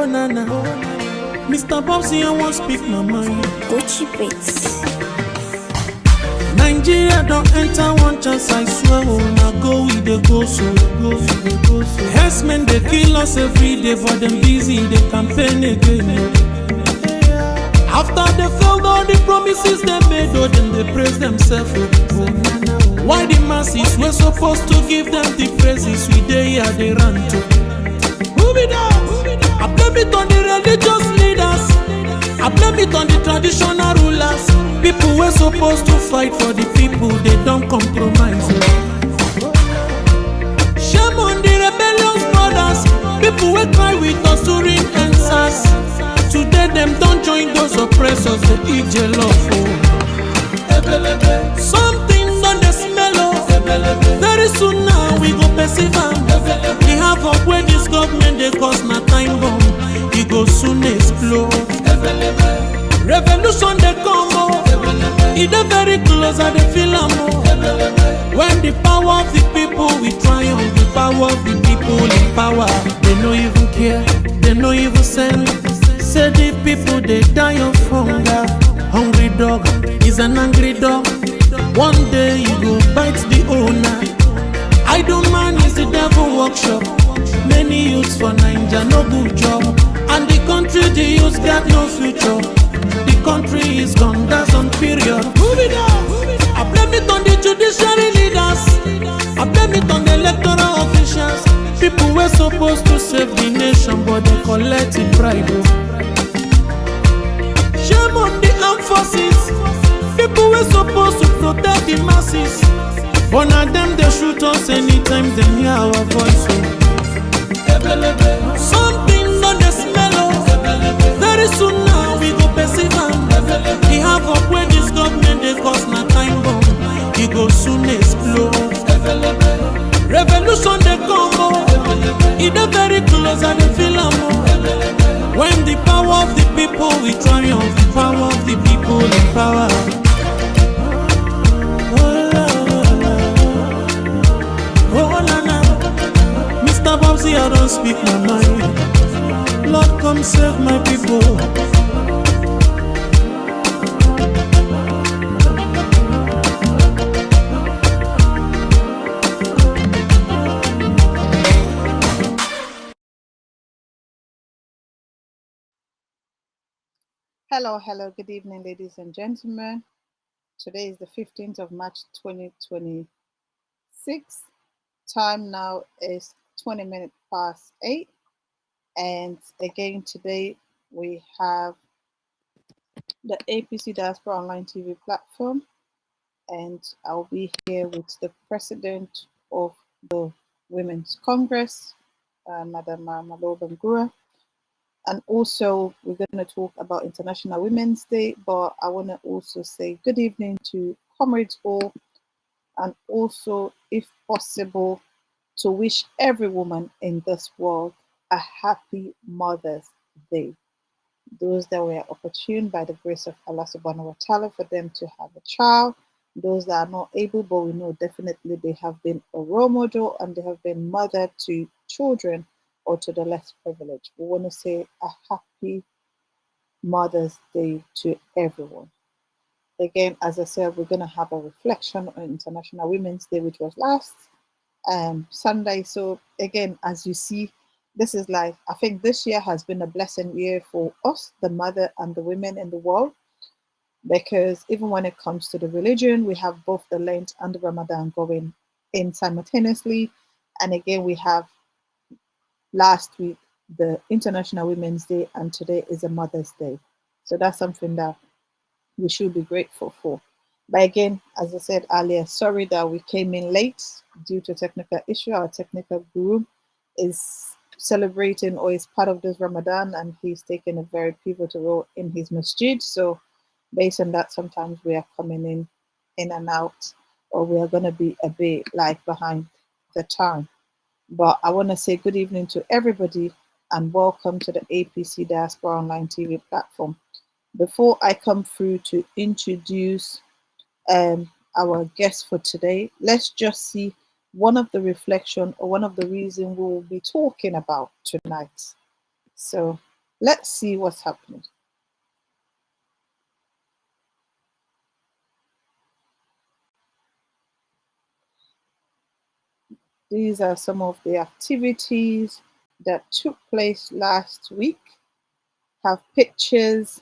na na. Mr. Bobsy, I won't speak my mind. Gucci Beats. Nigeria don't enter one chance, I swear. Oh, now go with the go so. Herdsmen they kill us every day, but them busy they campaign again. After they failed all the promises they made, oh, then they praise themselves. Why the masses were supposed to give them the praises we they here they run to? Move it down. I blame it on the religious leaders. I blame it on the traditional rulers. People were supposed to fight for the people, they don't compromise. Shame on the rebellious brothers. People will cry with us during answers. Today them don't join those oppressors, they eat jollof. Something on the smell of. Very soon now we go perceive them. The havoc where this government they cause na time bomb. It go soon explode. Revolution they come oh. It is very close and they feel more. When the power of the people we triumph, the power of the people in power. They no even care, they no even send. Say the people they die of hunger. Hungry dog is an angry dog. One day you go bite the owner. Idle man is the devil workshop. Many youths for Nigeria no good job. And the country the youths got no future. The country is gone, that's on period. Move it on. I blame it on the judiciary leaders. I blame it on the electoral officials. People were supposed to save the nation, but they collected bribe. Shame on the armed forces. People were supposed to protect the masses, but now them they shoot us anytime they hear our voice. Something on the smell of. Very soon now we go perceive them. The havoc when this government they cause na time bomb. It go soon explode. Revolution they come oh. It is very close and they feel more. When the power of the people we triumph, the power of the people in power. Oh na na, Mr. Bobsy, I don't speak my mind. Lord, come save my people. Hello, good evening, ladies and gentlemen. Today is the 15th of March 2026. Time now is 20 minutes past 8. And again, today we have the APC Diaspora Online TV platform. And I'll be here with the president of the Women's Congress, Madam Lowe Bangura. And also, we're going to talk about International Women's Day, but I want to also say good evening to comrades all, and also, if possible, to wish every woman in this world a happy Mother's Day. Those that were opportune by the grace of Allah subhanahu wa ta'ala for them to have a child, those that are not able, but we know definitely they have been a role model and they have been mother to children or to the less privileged. We want to say a happy Mother's Day to everyone. Again, as I said, we're going to have a reflection on International Women's Day, which was last Sunday. So again, as you see, this is like, I think this year has been a blessing year for us, the mother and the women in the world, because even when it comes to the religion, we have both the Lent and the Ramadan going in simultaneously. And again, we have last week the International Women's Day, and today is a Mother's Day. So that's something that we should be grateful for. But again, as I said earlier, sorry that we came in late due to technical issue. Our technical guru is celebrating or is part of this Ramadan, and he's taking a very pivotal role in his masjid. So based on that, sometimes we are coming in and out, or we are going to be a bit like behind the time. But I want to say good evening to everybody and welcome to the APC Diaspora Online TV platform. Before I come through to introduce our guest for today, let's just see one of the reflection or one of the reasons we will be talking about tonight. So Let's see what's happening. These are some of the activities that took place last week. Have pictures,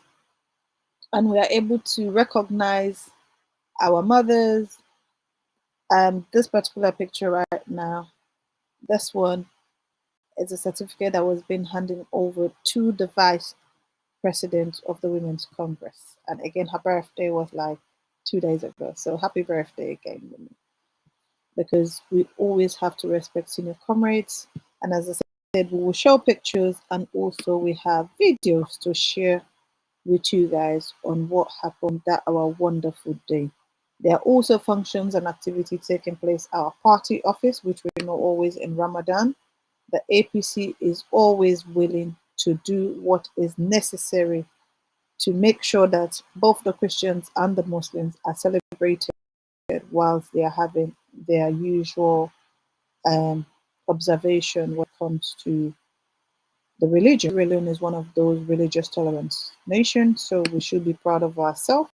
and we are able to recognize our mothers. This particular picture right now, this one is a certificate that was being handed over to the vice president of the Women's Congress. And again, her birthday was like 2 days ago. So happy birthday again, women. Because we always have to respect senior comrades. And as I said, we will show pictures and also we have videos to share with you guys on what happened that our wonderful day. There are also functions and activities taking place at our party office, which we know always in Ramadan. The APC is always willing to do what is necessary to make sure that both the Christians and the Muslims are celebrated whilst they are having their usual observation when it comes to the religion. Religion is one of those religious tolerance nations, so we should be proud of ourselves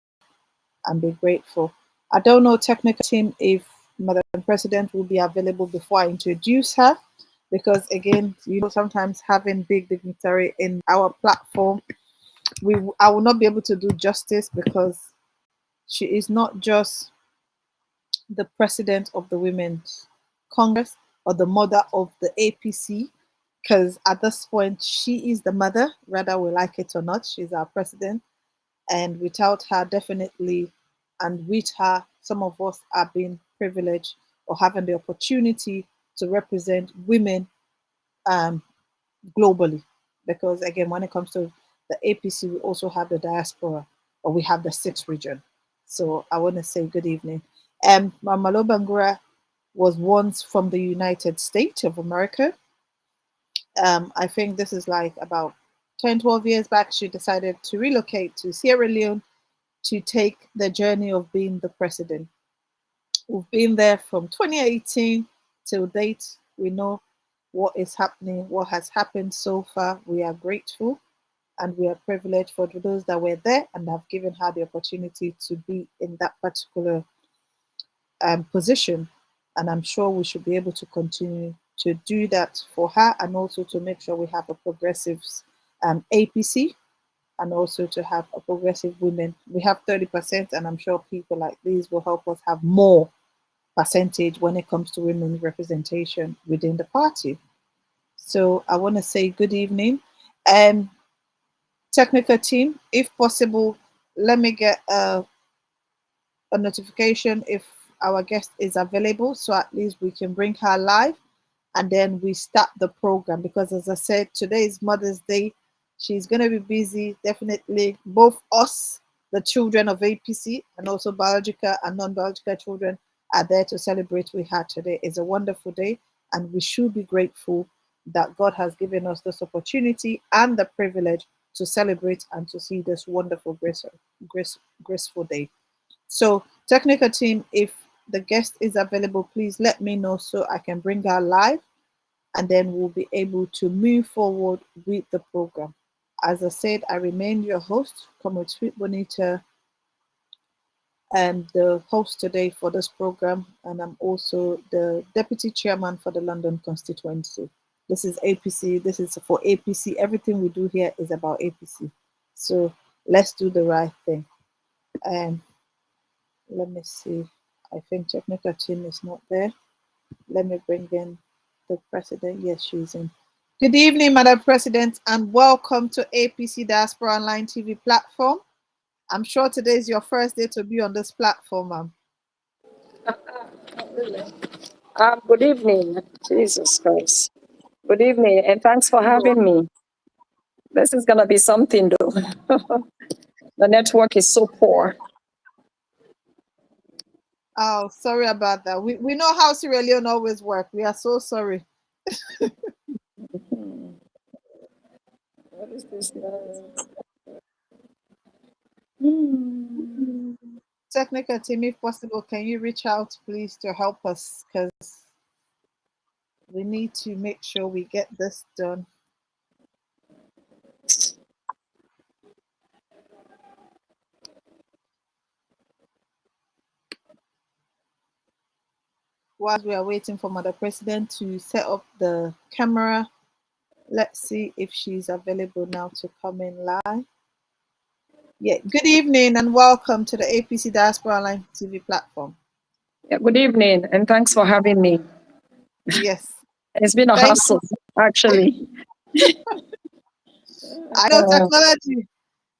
and be grateful. I don't know, technical team, if Madam President will be available before I introduce her, because again, you know, sometimes having big dignitary in our platform, I will not be able to do justice because she is not just the president of the Women's Congress or the mother of the APC, because at this point she is the mother, whether we like it or not. She's our president, and without her, definitely, and with her, some of us are being privileged or having the opportunity to represent women globally. Because again, when it comes to the APC, we also have the diaspora, or we have the sixth region. So I want to say good evening. Mama Lowe Bangura was once from the United States of America. I think this is like about 10, 12 years back, she decided to relocate to Sierra Leone to take the journey of being the president. We've been there from 2018 till date. We know what is happening, what has happened so far. We are grateful and we are privileged for those that were there and have given her the opportunity to be in that particular position. And I'm sure we should be able to continue to do that for her and also to make sure we have a progressive APC and also to have a progressive women. We have 30%, and I'm sure people like these will help us have more percentage when it comes to women's representation within the party. So I want to say good evening. Technical team, if possible, let me get a notification if our guest is available, so at least we can bring her live and then we start the program, because as I said, today is Mother's Day. She's going to be busy, definitely. Both us, the children of APC, and also biological and non-biological children are there to celebrate with her today. It's a wonderful day, and we should be grateful that God has given us this opportunity and the privilege to celebrate and to see this wonderful, graceful day. So, technical team, if the guest is available, please let me know so I can bring her live and then we'll be able to move forward with the program. As I said, I remain your host, Comrade SweetBonita, and the host today for this program, and I'm also the deputy chairman for the London constituency. This is APC, this is for APC. Everything we do here is about APC. So let's do the right thing. Let me see. I think technical team is not there. Let me bring in the president. Yes, she's in. Good evening, Madam President, and welcome to APC Diaspora Online TV platform. I'm sure today is your first day to be on this platform, ma'am. Good evening. Jesus Christ. Good evening, and thanks for having me. This is going to be something, though. The network is so poor. Oh, sorry about that. We know how Sierra Leone always work. We are so sorry. What is this? Technical team, if possible, can you reach out, please, to help us? Because we need to make sure we get this done. while we are waiting for Mother President to set up the camera, let's see if she's available now to come in live. Yeah, good evening and welcome to the APC Diaspora Online TV platform. Yeah, good evening, and thanks for having me. Yes. It's been a hassle, actually. I know technology.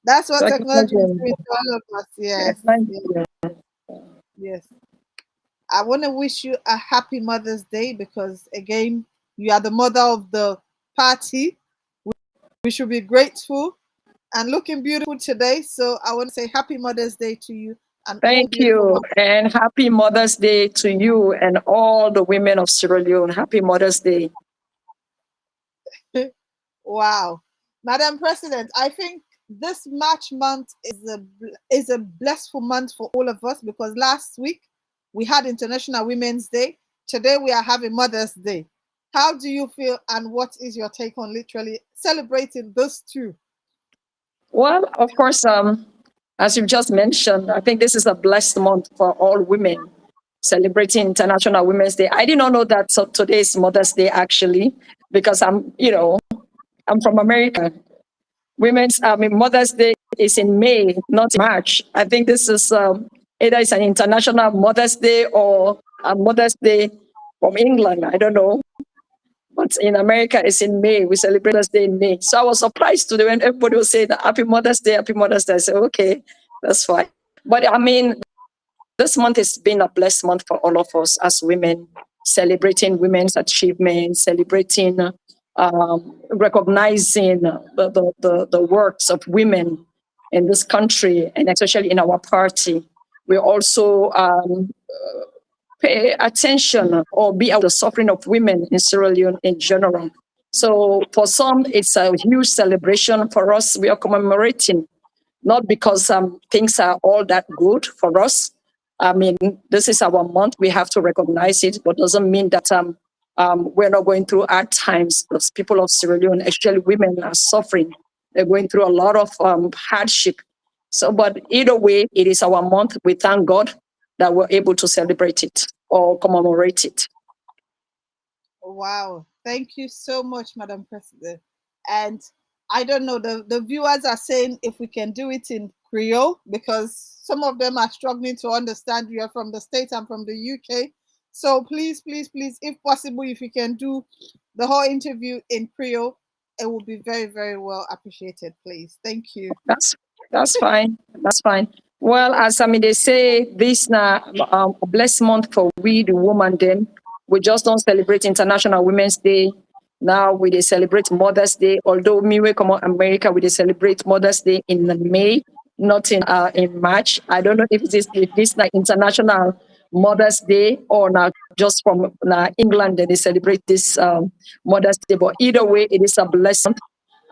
That's what technology is doing to all of us. Yes. Yes. I want to wish you a happy Mother's Day because, again, you are the mother of the party. We should be grateful and looking beautiful today. So I want to say happy Mother's Day to you. And thank you. And happy Mother's Day to you and all the women of Sierra Leone. Happy Mother's Day. Wow. Madam President, I think this March month is a blissful month for all of us because last week we had International Women's Day. Today we are having Mother's Day. How do you feel and what is your take on literally celebrating those two? Well, of course, as you've just mentioned, I think this is a blessed month for all women celebrating International Women's Day. I did not know that today is Mother's Day actually, because I'm from America. Mother's Day is in May, not in March. I think this is either it's an International Mother's Day or a Mother's Day from England. I don't know. But in America, it's in May. We celebrate Mother's Day in May. So I was surprised today when everybody was saying Happy Mother's Day, Happy Mother's Day. I said, okay, that's fine. But I mean, this month has been a blessed month for all of us as women, celebrating women's achievements, celebrating, recognizing the works of women in this country and especially in our party. We also pay attention or be out the suffering of women in Sierra Leone in general. So for some, it's a huge celebration. For us, we are commemorating, not because things are all that good for us. I mean, this is our month. We have to recognize it, but doesn't mean that we're not going through hard times. Those people of Sierra Leone, especially women, are suffering. They're going through a lot of hardship. So, but either way, it is our month. We thank God that we're able to celebrate it or commemorate it. Wow. Thank you so much, Madam President. And I don't know, the viewers are saying if we can do it in Creole, because some of them are struggling to understand. You are from the States, I'm from the UK. So please, please, please, if possible, if you can do the whole interview in Creole, it will be very, very well appreciated, please. Thank you. That's fine. That's fine. Well, as they say, this now a blessed month for we, the woman, then we just don't celebrate International Women's Day. Now we celebrate Mother's Day. Although we come on America, we celebrate Mother's Day in May, not in March. I don't know if this like International Mother's Day or now just from England that they celebrate this Mother's Day. But either way, it is a blessing.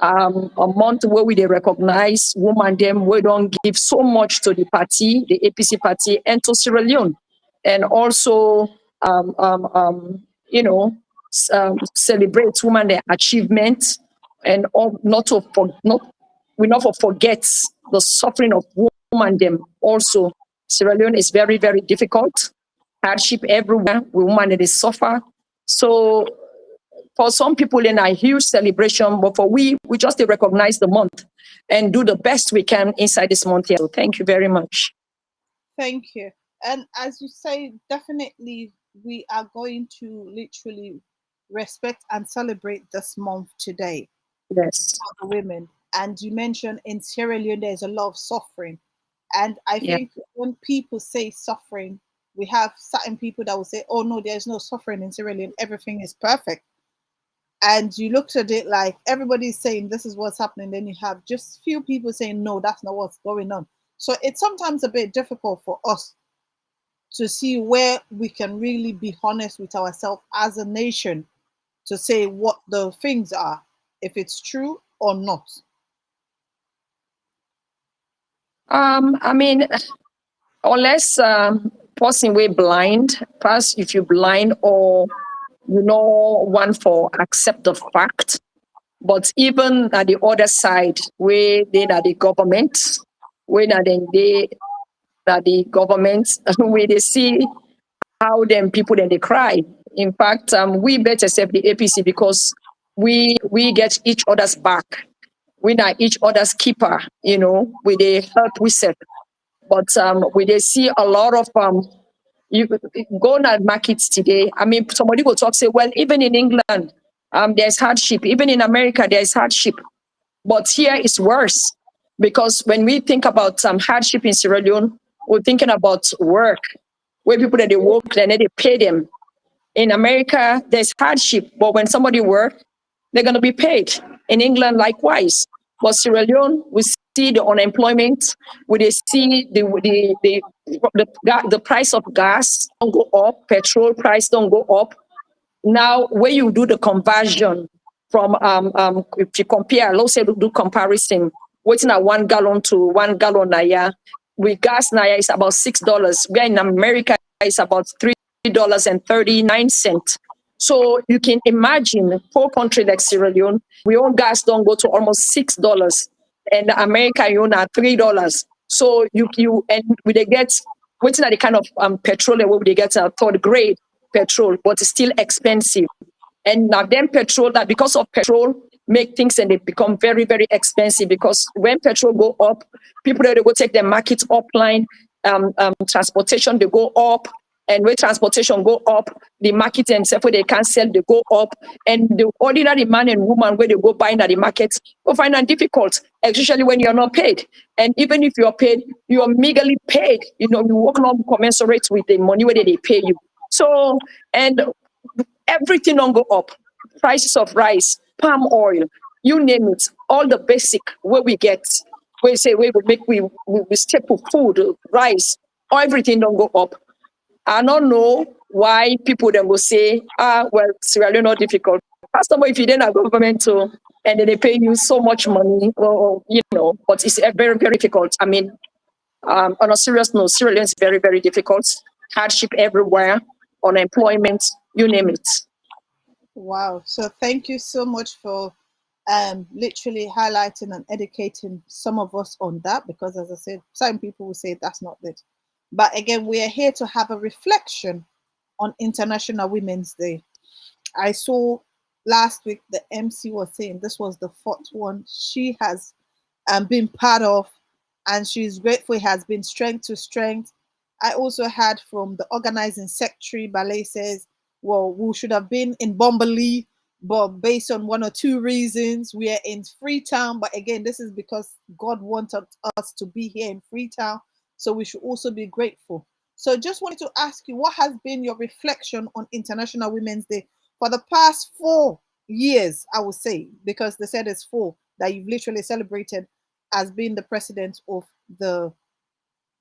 A month where we recognize women, them we don't give so much to the party, the APC party, and to Sierra Leone, and also celebrate women their achievements, and not forget the suffering of women. Them also, Sierra Leone is very, very difficult, hardship everywhere. Women they suffer. So for some people, in a huge celebration, but for we just recognize the month and do the best we can inside this month here. So thank you very much. Thank you. And as you say, definitely we are going to literally respect and celebrate this month today. Yes. For the women. And you mentioned in Sierra Leone, there's a lot of suffering. And I think when people say suffering, we have certain people that will say, oh no, there's no suffering in Sierra Leone, everything is perfect. And you looked at it like everybody's saying this is what's happening. Then you have just few people saying, no, that's not what's going on. So it's sometimes a bit difficult for us to see where we can really be honest with ourselves as a nation to say what the things are, if it's true or not. I mean, unless person way blind, pass if you blind or one for accept the fact. But even at the other side, where they are the government, where they are the government, where they see how them people then they cry. In fact, we better accept the APC because we get each other's back. We are each other's keeper, with the help we set. But we they see a lot of you go on markets today. I mean, somebody will talk, say, well, even in England, there's hardship. Even in America, there's hardship. But here it's worse because when we think about some hardship in Sierra Leone, we're thinking about work, where people that they work and then they pay them. In America, there's hardship, but when somebody works, they're going to be paid. In England, likewise. But Sierra Leone, we see the unemployment, we see the price of gas don't go up, petrol price don't go up. Now, when you do the conversion from, if you compare, let's say do comparison, waiting at 1 gallon to 1 gallon Naya, with gas Naya is about $6. Where in America, it's about $3.39. So you can imagine, poor country like Sierra Leone, we own gas don't go to almost $6, and America you own at $3. So you and we they get waiting at the kind of petrol where they get a third grade petrol, but it's still expensive. And now then petrol, that because of petrol, make things and they become very, very expensive because when petrol go up, people they go take their market offline, transportation they go up, and when transportation go up, the market themselves where they can't sell, they go up, and the ordinary man and woman where they go buying at the market will find it difficult, especially when you're not paid. And even if you're paid, you are meagerly paid. You work not commensurate with the money where they pay you. So, and everything don't go up. Prices of rice, palm oil, you name it, all the basic where we get, where we say we staple food, rice, everything don't go up. I don't know why people then will say, well, Sierra Leone not difficult. First of all, if you didn't have government and then they pay you so much money, but it's very, very difficult. I mean, on a serious note, Sierra Leone is very, very difficult. Hardship everywhere, unemployment, you name it. Wow. So thank you so much for literally highlighting and educating some of us on that, because as I said, some people will say that's not it. But again, we are here to have a reflection on International Women's Day. I saw last week the MC was saying this was the 4th one she has been part of, and she's grateful. It has been strength to strength. I also heard from the organizing secretary, Ballet says, well, we should have been in Bombaley, but based on 1 or 2 reasons, we are in Freetown. But again, this is because God wanted us to be here in Freetown. So we should also be grateful. So just wanted to ask you, what has been your reflection on International Women's Day for the past 4 years, I would say, because they said it's 4 that you've literally celebrated as being the president of the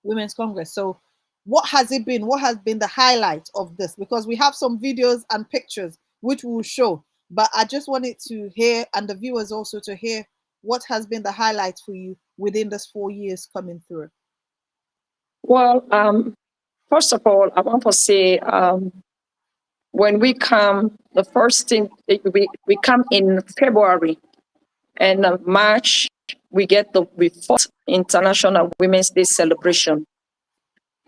Women's Congress. So what has it been? What has been the highlight of this? Because we have some videos and pictures which we will show, but I just wanted to hear, and the viewers also to hear, what has been the highlight for you within this 4 years coming through. Well, first of all, I want to say when we come, the first thing, we come in February, and March, we get the 4th International Women's Day celebration.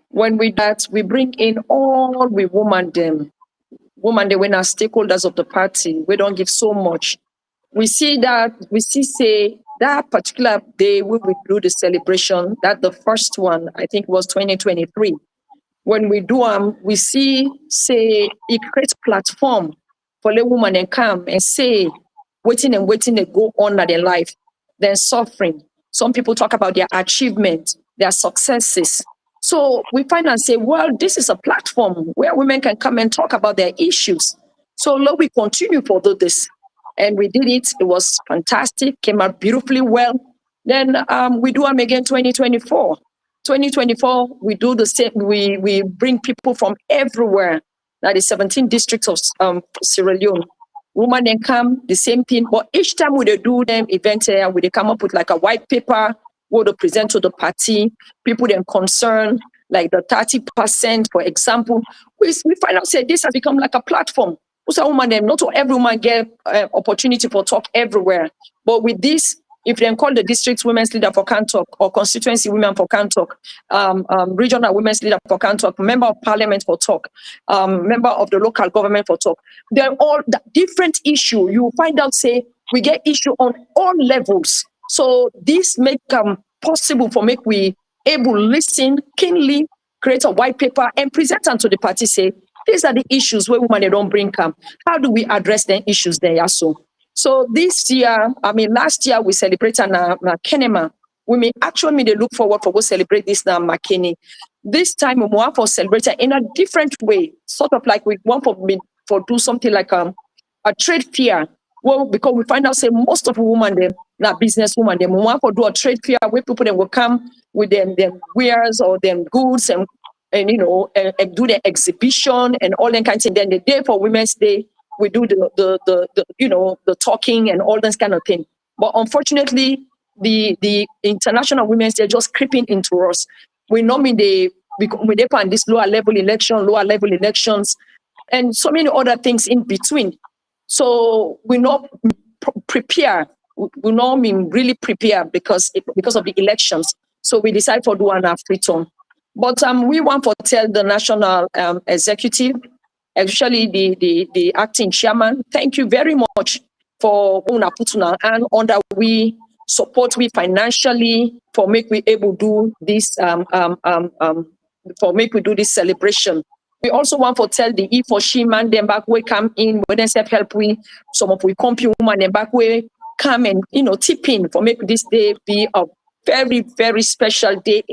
When we do that, we bring in all we women them. Women, they were not stakeholders of the party. We don't give so much. We see say that particular day we will do the celebration, that the first one, I think was 2023. When we do we say it creates platform for the woman and come and say, waiting they go on in their life, then suffering. Some people talk about their achievement, their successes. So we find and say, well, this is a platform where women can come and talk about their issues. So Lowe, we continue for this. And we did it. It was fantastic, came out beautifully well. Then we do them again 2024. 2024, we do the same. We bring people from everywhere. That is 17 districts of Sierra Leone. Women then come, the same thing. But each time we do them events here, we come up with like a white paper, we will present to the party. People then concerned, like the 30%, for example. We find out say this has become like a platform. Also, woman, them not every woman get opportunity for talk everywhere. But with this, if they call the district women's leader for Kantok or constituency women for Kantok, regional women's leader for Kantok, member of parliament for talk, member of the local government for talk, they're all the different issue. You find out, say, we get issue on all levels. So this make possible for make we able listen keenly, create a white paper and present them to the party, say, these are the issues where women they don't bring come. How do we address the issues there? So this year, last year we celebrated Kenema. We may actually they look forward for go celebrate this now Makeni. This time we want for celebrate in a different way, sort of like we want for do something like a trade fair. Well, because we find out say most of the women them not business women them we want to do a trade fair where people then will come with them wares or them goods and do the exhibition and all that kind of thing. Then the day for Women's Day we do the talking and all this kind of thing. But unfortunately, the International Women's Day just creeping into us. We normally we depend this lower level elections, and so many other things in between. So we not prepare. We not mean really prepare because of the elections. So we decide for do an free term. But we want to tell the national executive, especially the acting chairman, thank you very much for una putuna and under we support we financially for make we able do this for make we do this celebration. We also want to tell the E for she man them back we come in when they help we some of we compute woman them back we come and tip in for make this day be a very, very special day,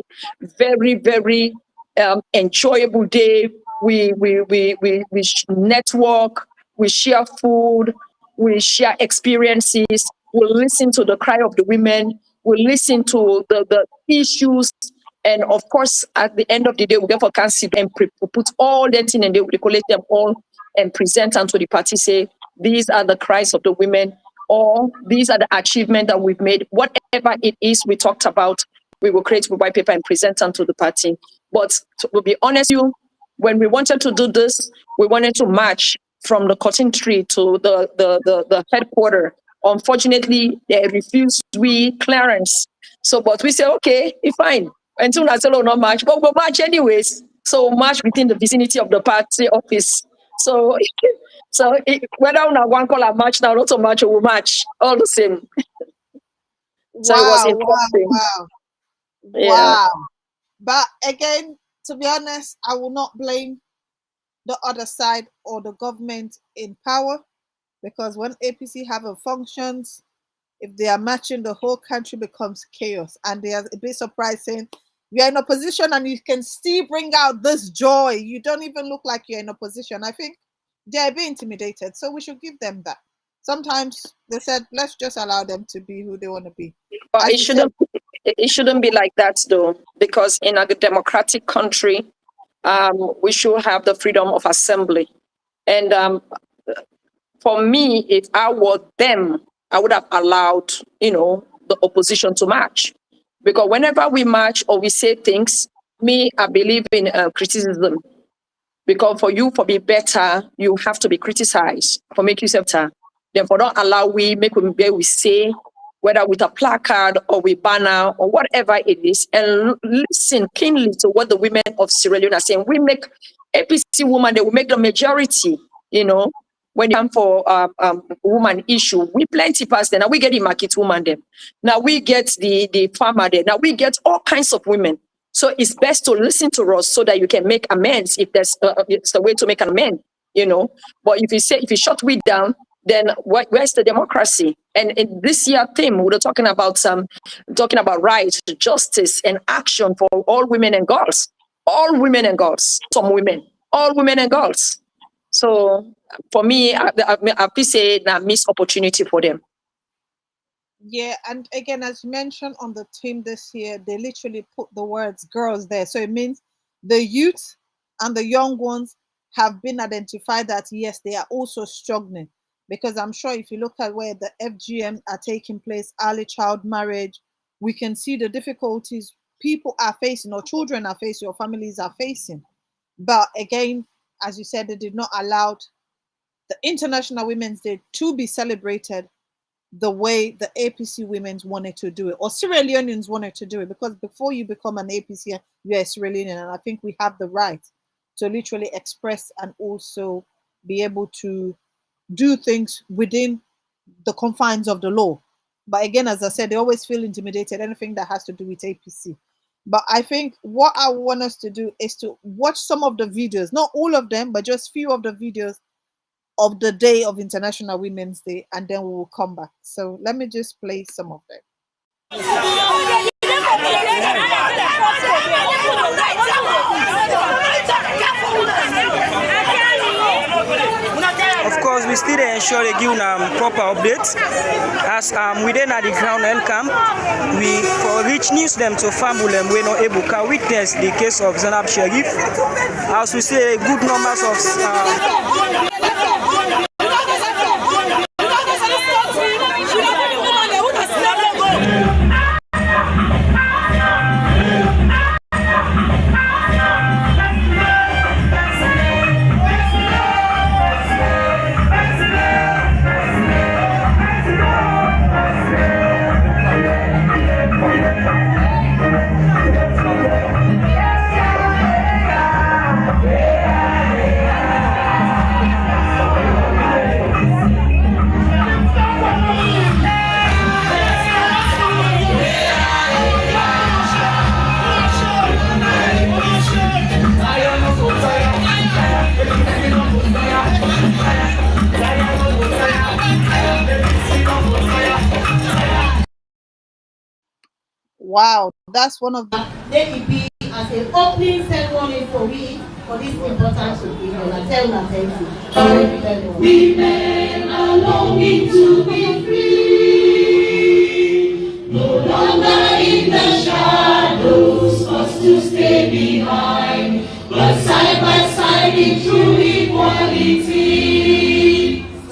very, very enjoyable day. We network, we share food, we share experiences, we listen to the cry of the women, we listen to the issues, and of course, at the end of the day, we get for council and put all that in and they collect them all and present them to the party, say, these are the cries of the women, or these are the achievements that we've made. Whatever it is we talked about, we will create a white paper and present them to the party. But to be honest with you, when we wanted to do this, we wanted to march from the cotton tree to the headquarters. Unfortunately, they refused we clearance. So, but we say, okay, it's fine. Until I will not march, but we'll march anyways. So march within the vicinity of the party office. So whether on one call a march now, not so much, we'll march all the same. So it was interesting. Wow. But again, to be honest, I will not blame the other side or the government in power, because when APC have a functions, if they are matching, the whole country becomes chaos. And they are a bit surprising. You're in opposition and you can still bring out this joy. You don't even look like you're in opposition. I think they're a bit intimidated. So we should give them that. Sometimes they said, let's just allow them to be who they want to be. But it shouldn't be like that though, because in a democratic country, we should have the freedom of assembly. And for me, if I were them, I would have allowed, the opposition to march. Because whenever we march or we say things, I believe in criticism. Because for you, for be better, you have to be criticized for make yourself better. Therefore, don't allow we say, whether with a placard or with banner or whatever it is, and listen keenly to what the women of Sierra Leone are saying. We make APC women, they will make the majority, when it comes for woman issue. We plenty past there. Now we get the market woman there. Now we get the farmer there. Now we get all kinds of women. So it's best to listen to us so that you can make amends if there's it's the way to make an amend, But if you shut we down, then where's the democracy? And in this year theme, we're talking about rights, justice, and action for all women and girls. All women and girls. Some women. All women and girls. So for me, I say that missed opportunity for them. Yeah, and again, as you mentioned on the team this year, they literally put the words girls there. So it means the youth and the young ones have been identified that, yes, they are also struggling. Because I'm sure if you look at where the FGM are taking place, early child marriage, we can see the difficulties people are facing, or children are facing, or families are facing. But again, as you said, they did not allow the International Women's Day to be celebrated the way the APC women wanted to do it, or Sierra Leoneans wanted to do it, because before you become an APC, you're a Sierra Leonean, and I think we have the right to literally express and also be able to do things within the confines of the law. But again, as I said, they always feel intimidated, anything that has to do with APC. But I think what I want us to do is to watch some of the videos, not all of them, but just few of the videos of the day of International Women's Day, and then we will come back. So let me just play some of them. Of course, we still ensure they give proper updates. As we then at the ground and camp, we for reach news them to family them we not able to witness the case of Zainab Sharif. As we say, good numbers of Wow, that's one of the. Let it be as an opening ceremony for we for this important occasion. I tell you, thank you. Women are longing to be free, no longer in the shadows, forced to stay behind, but side by side in true equality.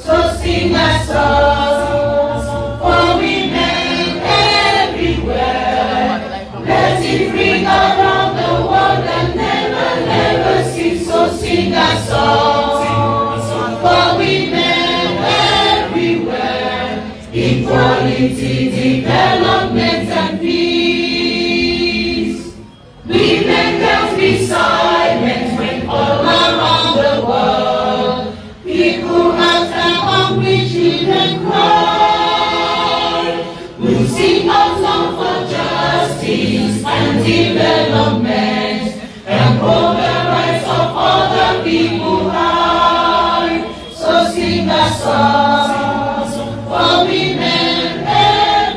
So sing a song for women everywhere. Let it ring around the world and never cease. So sing a song for women everywhere. Equality, development and peace. Women can't be silent when all around the world people ask and hungry children cry. We'll sing a song for justice and development and hold the rights of other people high. So sing a song for women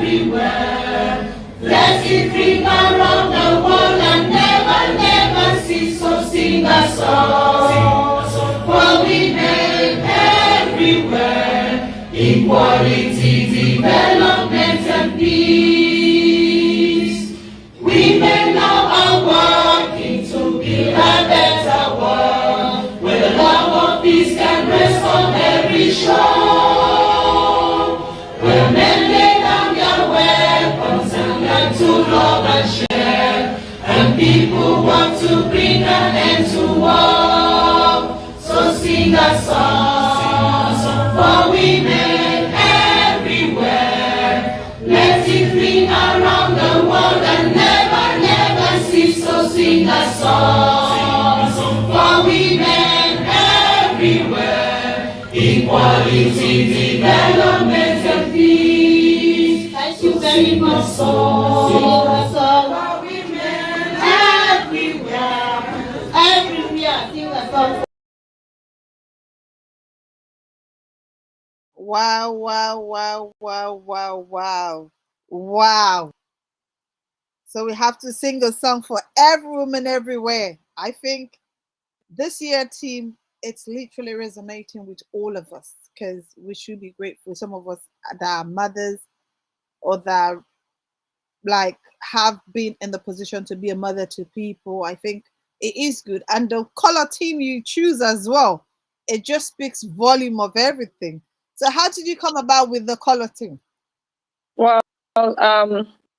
everywhere. Let it ring around the world and never cease. So sing a song for women everywhere. Equality, development and peace. Women now are working to build a better world, where the love of peace can rest on every shore, where men lay down their weapons and learn to love and share, and people want to bring an end to war. So sing a song for women everywhere. Let it ring around the world and never cease. So sing a song for women everywhere. Equality, development and peace. Thank you very much. So sing a song for women everywhere. Everywhere. Sing a song. Wow, wow, wow, wow, wow, wow, wow. So we have to sing a song for every woman everywhere. I think this year, team, it's literally resonating with all of us, because we should be grateful. Some of us that are mothers or that like have been in the position to be a mother to people. I think it is good. And the color team you choose as well, it just speaks volume of everything. So how did you come about with the color team? Well,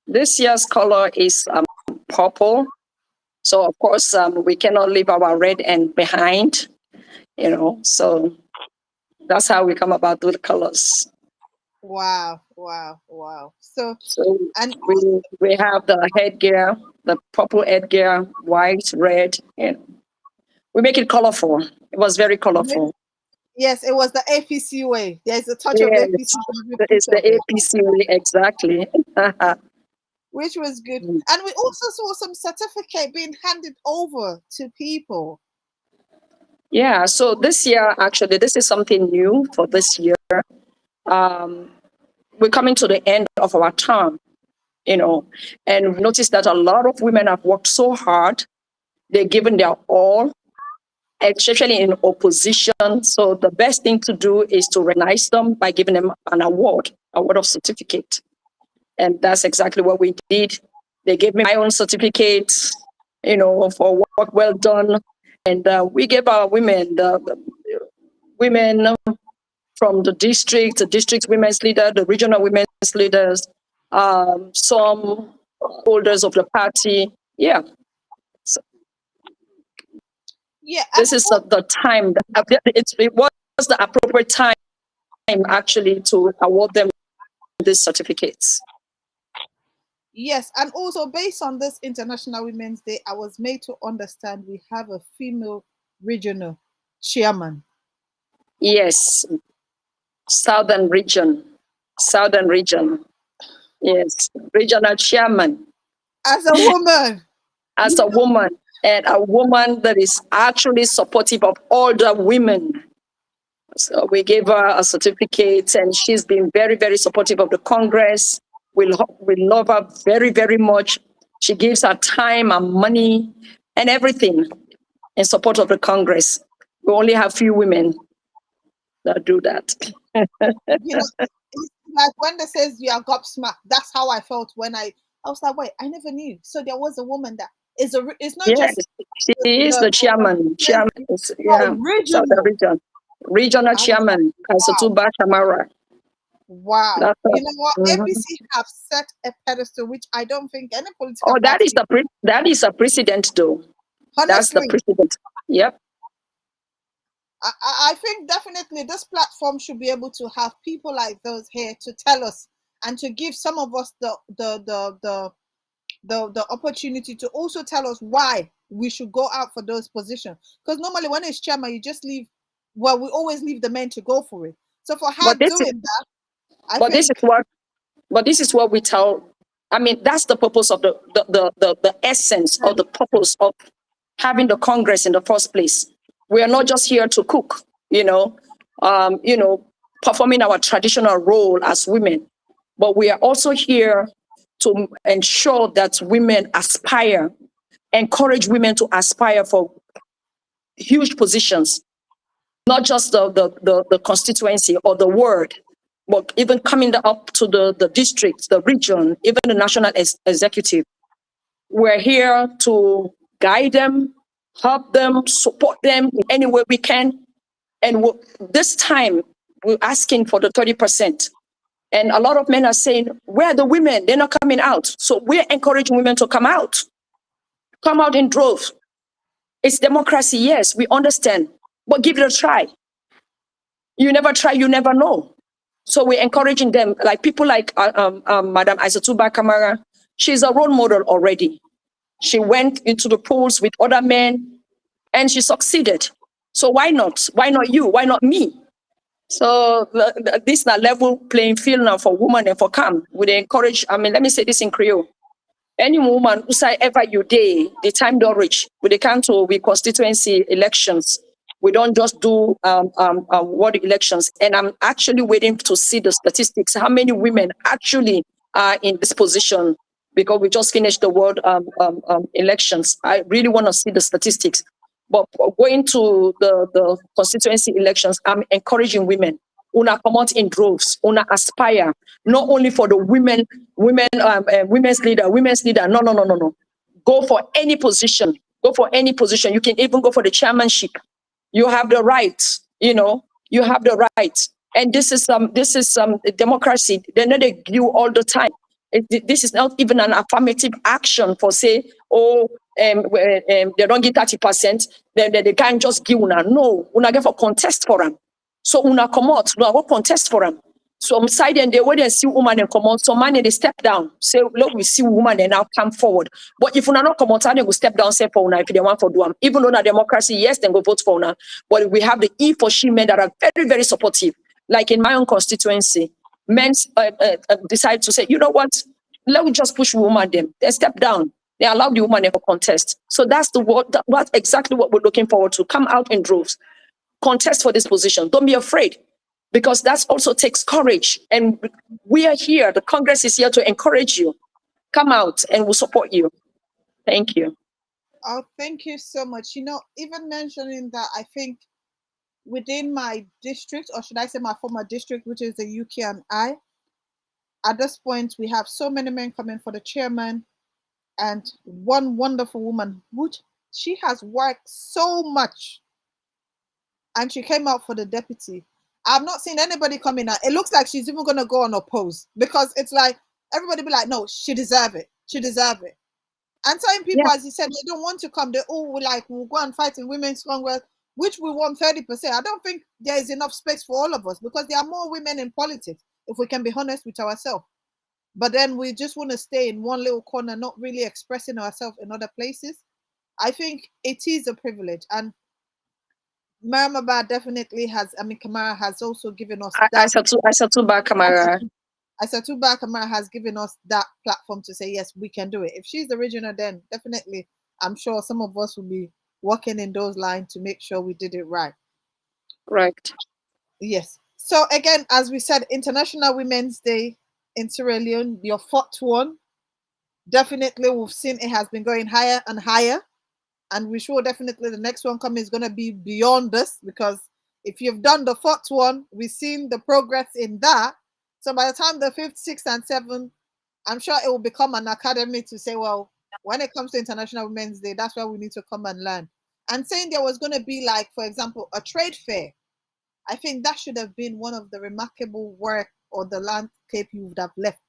this year's color is purple. So of course, we cannot leave our red end behind, so that's how we come about with the colors. Wow, wow, wow. So, So and we have the headgear, the purple headgear, white, red, and we make it colorful. It was very colorful. yes, it was the APC way. There's a touch of APC Yes, in every it's picture the of it, APC way, exactly. which was good. And we also saw some certificate being handed over to people. Yeah, so this year, actually, this is something new for this year. Um, we're coming to the end of our term, and we noticed that a lot of women have worked so hard. They've given their all, especially in opposition. So the best thing to do is to recognize them by giving them an award of certificate. And that's exactly what we did. They gave me my own certificate, for work well done. And we gave our women, the women from the district women's leader, the regional women's leaders, some holders of the party. Yeah. So Yeah, and this is the time. It was the appropriate time, actually, to award them these certificates. yes, and also based on this International Women's Day, I was made to understand we have a female regional chairman. Yes, Southern region. Yes, regional chairman. As a woman. As a woman, and a woman that is actually supportive of all the women. So we gave her a certificate, and she's been very, very supportive of the Congress. We love her very, very much. She gives her time and money and everything in support of the Congress. We only have few women that do that. It's like when they says you are gobsmacked, that's how I felt when I was like, wait, I never knew. So there was a woman that it's not Yes, just she is the chairman. Chairman, yeah, Southern region. Regional chairman, Kaisatuba Shamara. Wow. That's You know what? Mhm. APC have set a pedestal, which I don't think any political Oh, that party. is a precedent, though. That's the Honestly, precedent. Yep. I think definitely this platform should be able to have people like those here to tell us and to give some of us the opportunity to also tell us why we should go out for those positions. Because normally when it's chairman, you just leave. Well, we always leave the men to go for it. So for her But this is doing that, I but think this is what we tell. I mean, that's the purpose of the essence or the purpose of having the Congress in the first place. We are not just here to cook, performing our traditional role as women, but we are also here to ensure that women aspire, encourage women to aspire for huge positions, not just the constituency or the ward, but even coming up to the district, the region, even the national executive. We're here to guide them, help them, support them in any way we can. And this time, we're asking for the 30%. And a lot of men are saying, where are the women? They're not coming out. So we're encouraging women to come out in droves. It's democracy, yes, we understand, but give it a try. You never try, you never know. So we're encouraging them, like people like Madam Aisatuba Kamara. She's a role model already. She went into the polls with other men and she succeeded. So why not? Why not you? Why not me? So this is a level playing field now for women and for CAM. We encourage, let me say this in Creole. Any woman who say ever you day, the time don't reach. We come to constituency elections. We don't just do ward elections. And I'm actually waiting to see the statistics. How many women actually are in this position? Because we just finished the ward elections. I really want to see the statistics. But going to the constituency elections, I'm encouraging women. Una come out in droves. Una aspire not only for the women's leader. No. Go for any position. Go for any position. You can even go for the chairmanship. You have the right. You have the right. And this is democracy. They're not you all the time. This is not even an affirmative action for say, they don't get 30%, they can't just give una. No, una get for contest for them. So una come out, una go contest for them. Some side and they wait and see woman and come out. Some man they step down. Say, look, we see woman and now come forward. But if you not come out, they will step down, say for una if they want for do them. Even though na democracy, yes, then go vote for una. But we have the E for she men that are very, very supportive. Like in my own constituency, men decide to say, you know what? Let me just push woman them. They step down. They allow the woman to contest. So that's what exactly what we're looking forward to. Come out in droves, contest for this position. Don't be afraid, because that also takes courage. And we are here. The Congress is here to encourage you. Come out and we'll support you. Thank you. Oh, thank you so much. You know, even mentioning that, I think within my district, or should I say my former district, which is the UK and I, at this point, we have so many men coming for the chairman and one wonderful woman, which she has worked so much, and she came out for the deputy. I've not seen anybody come in. It looks like she's even going to go unopposed, because it's like everybody be like, no, she deserve it. She deserve it. And certain people, as you said, they don't want to come. They all will go and fight in Women's Congress, which we want 30%. I don't think there is enough space for all of us, because there are more women in politics, if we can be honest with ourselves. But then we just want to stay in one little corner, not really expressing ourselves in other places. I think it is a privilege. And Mariama definitely has, Kamara has also given us that. Asatuba Kamara. Asatuba Kamara has given us that platform to say, yes, we can do it. If she's the regional, then definitely, I'm sure some of us will be working in those lines to make sure we did it right. Right. Yes. So again, as we said, International Women's Day in Sierra Leone, your fourth one. Definitely, we've seen it has been going higher and higher. And we sure definitely the next one coming is going to be beyond this, because if you've done the fourth one, we've seen the progress in that. So by the time the fifth, sixth, and seventh, I'm sure it will become an academy to say, well, when it comes to International Women's Day, that's where we need to come and learn. And saying there was going to be, like, for example, a trade fair, I think that should have been one of the remarkable work or the landscape you would have left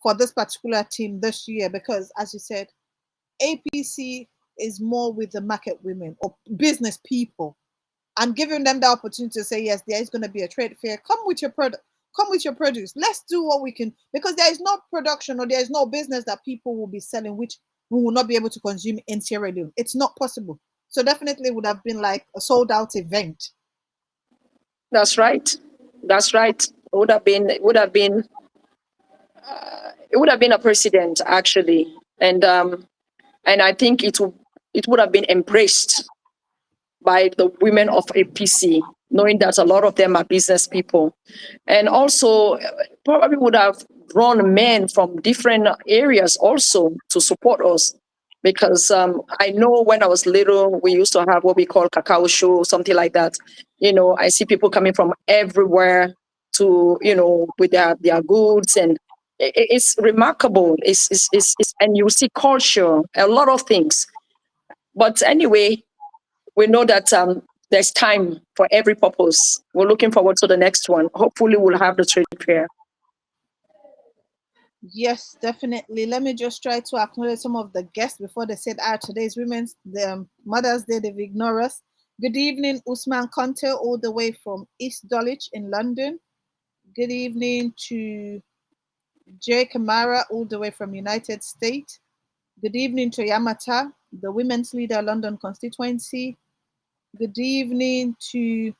for this particular team this year, because, as you said, APC is more with the market women or business people, and giving them the opportunity to say, yes, there is going to be a trade fair. Come with your product. Come with your produce. Let's do what we can, because there is no production or there is no business that people will be selling which we will not be able to consume in Sierra Leone. It's not possible. So definitely would have been like a sold out event. That's right. That's right. It would have been a precedent, actually, and I think it would have been embraced by the women of APC, knowing that a lot of them are business people, and also probably would have drawn men from different areas also to support us. Because I know when I was little, we used to have what we call cacao show, something like that. I see people coming from everywhere to, with their goods, and it's remarkable. It's and you see culture, a lot of things. But anyway, we know that there's time for every purpose. We're looking forward to the next one. Hopefully, we'll have the trade fair. Yes, definitely. Let me just try to acknowledge some of the guests before they said, today's Mother's Day, they've ignored us. Good evening, Usman Conte, all the way from East Dulwich in London. Good evening to Jay Kamara, all the way from United States. Good evening to Yamata, the women's leader, London constituency. Good evening to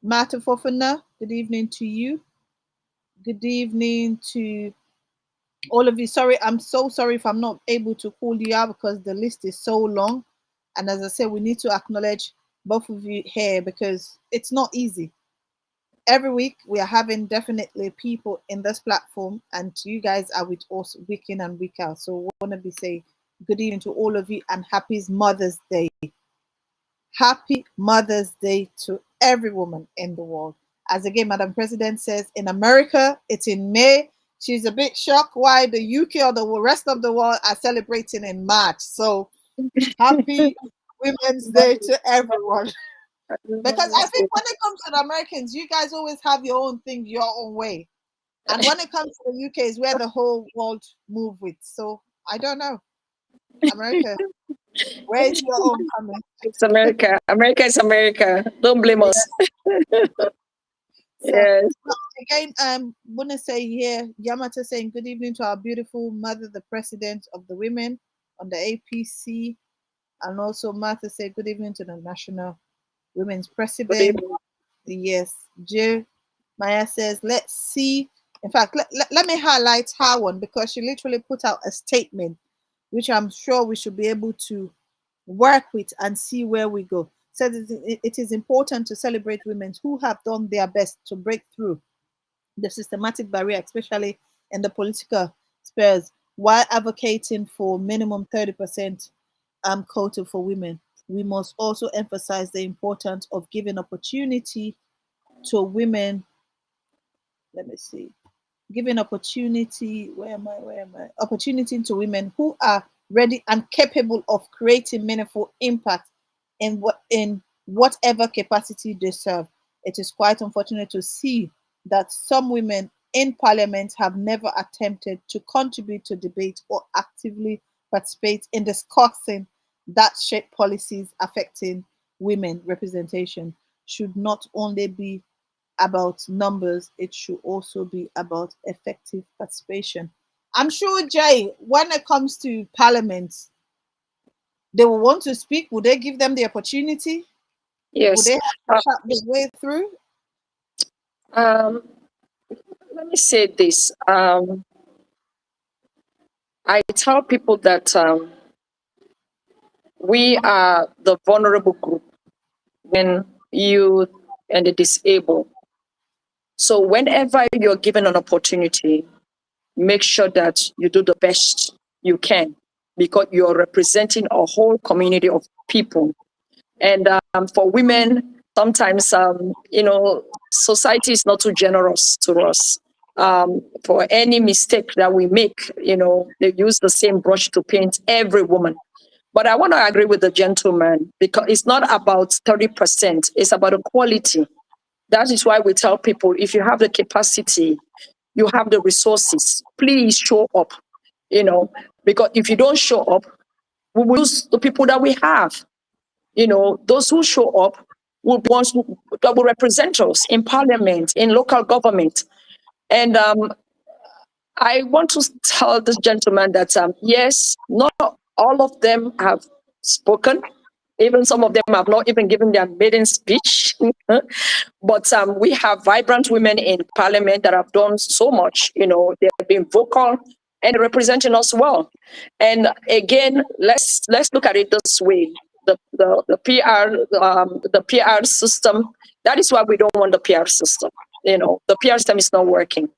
Marta Fofana. Good evening to you. Good evening to all of you. Sorry, I'm so sorry if I'm not able to call you out, because the list is so long. And as I said, we need to acknowledge both of you here, because it's not easy. Every week we are having definitely people in this platform, and you guys are with us week in and week out. So we want to be saying good evening to all of you, and happy Mother's Day. Happy Mother's Day to every woman in the world. As again, Madam President says, in America, it's in May. She's a bit shocked why the UK or the rest of the world are celebrating in March. So happy Women's Day to everyone. Because I think when it comes to the Americans, you guys always have your own thing, your own way. And when it comes to the UK, is where the whole world move with. So I don't know. America, where is your own coming? It's America. America is America. Don't blame us. So, yes. again, want to say here, Yamata saying good evening to our beautiful mother, the president of the women on the APC, and also Martha say good evening to the national women's Good president. evening. Yes, Jill Maya says, let's see. In fact, let me highlight her one because she literally put out a statement, which I'm sure we should be able to work with and see where we go. Said it is important to celebrate women who have done their best to break through the systematic barrier, especially in the political spheres, while advocating for minimum 30% quota for women. We must also emphasize the importance of giving opportunity to women. Let me see. Giving opportunity, opportunity to women who are ready and capable of creating meaningful impact in whatever capacity they serve. It is quite unfortunate to see that some women in parliament have never attempted to contribute to debate or actively participate in discussing that shape policies affecting women representation should not only be about numbers, it should also be about effective participation. I'm sure, Jay, when it comes to parliament, they will want to speak. Would they give them the opportunity? Would Yes. they have to chat their way through? Um, Let me say this. I tell people that we are the vulnerable group when youth and the disabled. So whenever you're given an opportunity, make sure that you do the best you can because you're representing a whole community of people. And for women, sometimes, society is not too generous to us. For any mistake that we make, they use the same brush to paint every woman. But I want to agree with the gentleman because it's not about 30%, it's about the quality. That is why we tell people if you have the capacity, you have the resources, please show up, because if you don't show up, we will lose the people that we have. Those who show up that will represent us in parliament, in local government. And I want to tell this gentleman that, yes, not all of them have spoken. Even some of them have not even given their maiden speech. But we have vibrant women in parliament that have done so much. They've been vocal and representing us well. And again, let's look at it this way: the PR system. That is why we don't want the PR system. The PR system is not working.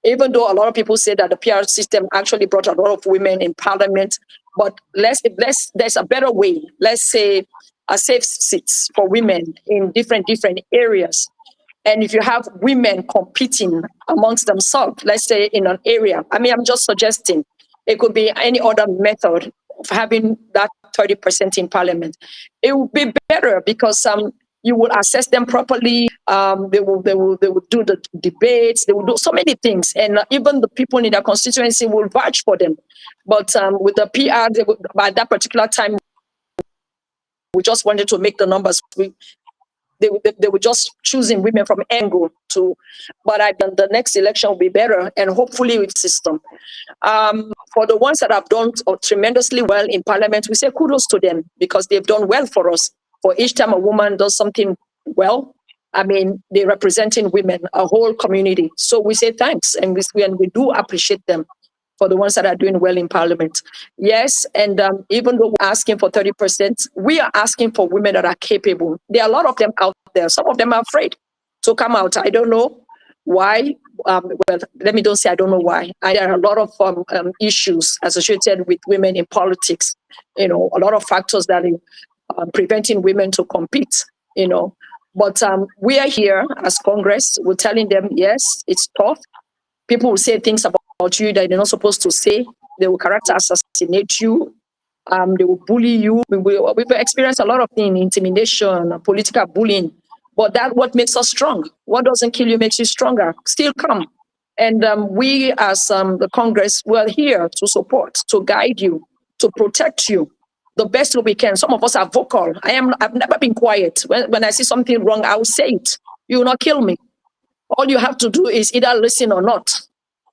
Even though a lot of people say that the PR system actually brought a lot of women in parliament, but there's a better way. Let's say a safe seats for women in different areas. And if you have women competing amongst themselves, let's say in an area, I'm just suggesting it could be any other method of having that 30% in parliament. It would be better because you will assess them properly. They will do the debates. They will do so many things, and even the people in their constituency will vouch for them. But with the PR, by that particular time, we just wanted to make the numbers. They were just choosing women from angle to, but the next election will be better, and hopefully with system. For the ones that have done tremendously well in parliament, we say kudos to them because they've done well for us. For each time a woman does something well, they're representing women, a whole community. So we say thanks, and we do appreciate them for the ones that are doing well in parliament. Yes, and even though we're asking for 30%, we are asking for women that are capable. There are a lot of them out there. Some of them are afraid to come out. I don't know why. Let me don't say I don't know why. There are a lot of issues associated with women in politics. A lot of factors that are preventing women to compete. But we are here as Congress. We're telling them, yes, it's tough. People will say things about you that they're not supposed to say. They will character assassinate you. They will bully you. We've experienced a lot of things, intimidation, political bullying. But that's what makes us strong. What doesn't kill you makes you stronger. Still come. And we as the Congress, we're here to support, to guide you, to protect you the best we can. Some of us are vocal. I've never been quiet. When I see something wrong, I will say it. You will not kill me. All you have to do is either listen or not.